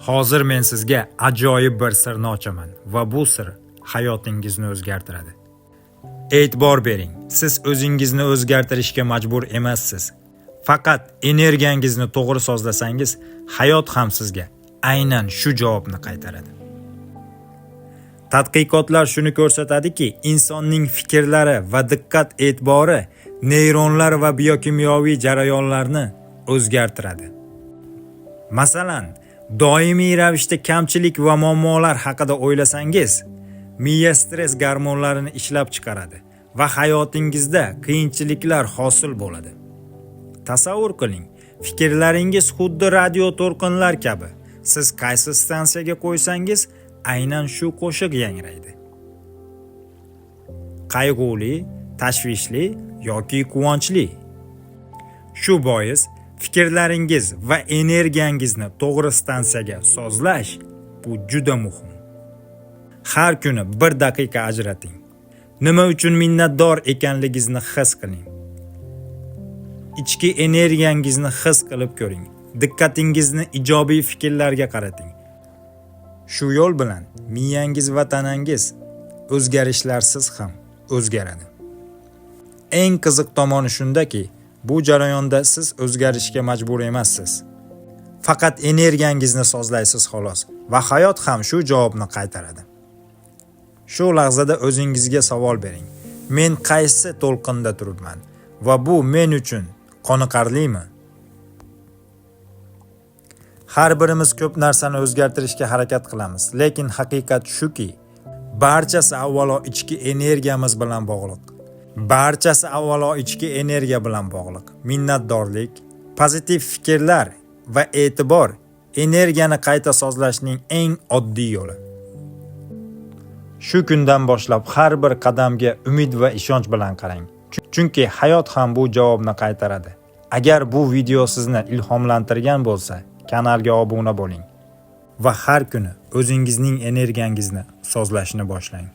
Hozir men sizga ajoyib bir sirni ochaman va bu sir hayotingizni o'zgartiradi. E'tibor bering, siz o'zingizni o'zgartirishga majbur emassiz. Faqat energiyangizni to'g'ri sozlasangiz, hayot ham sizga aynan shu javobni qaytaradi. Tadqiqotlar shuni ko'rsatadiki, insonning fikrlari va diqqat e'tibori neyronlar va biokimyoviy jarayonlarni o'zgartiradi. Masalan, doimiy ravishda kamchilik va muammolar haqida o'ylasangiz, miya stress gormonlarini ishlab chiqaradi va hayotingizda qiyinchiliklar hosil bo'ladi. Tasavvur qiling, fikrlaringiz xuddi radio to'lqinlar kabi. Siz qaysi stansiyaga qo'ysangiz, aynan shu qo'shiq yangraydi. Qayg'uli, tashvishli yoki quvonchli. Shu bois fikrlaringiz va energiyangizni to'g'ri stansiyaga sozlash bu juda muhim. Har kuni 1 daqiqa ajrating. Nima uchun minnatdor ekanligingizni his qiling. Ichki energiyangizni his qilib ko'ring. Diqqatingizni ijobiy fikrlarga qarating. Shu yo'l bilan miyangiz va tanangiz o'zgarishlarsiz ham o'zgaradi. Eng qiziq tomoni shundaki, bu jarayonda siz o'zgarishga majbur emassiz. Faqat energiyangizni sozlaysiz xolos va hayot ham shu javobni qaytaradi. Shu lahzada o'zingizga savol bering. Men qaysi to'lqinda turibman va bu men uchun qoniqarlimi? Har birimiz ko'p narsani o'zgartirishga harakat qilamiz, lekin haqiqat shuki, barchasi avvalo ichki energiyamiz bilan bog'liq. Minnatdorlik, pozitiv fikrlar va e'tibor energiyani qayta sozlashning eng oddiy yo'li. Shu kundan boshlab har bir qadamga umid va ishonch bilan qarang. Chunki hayot ham bu javobni qaytaradi. Agar bu video sizni ilhomlantirgan bo'lsa, kanalga obuna bo'ling va har kuni o'zingizning energiyangizni sozlashni boshlang.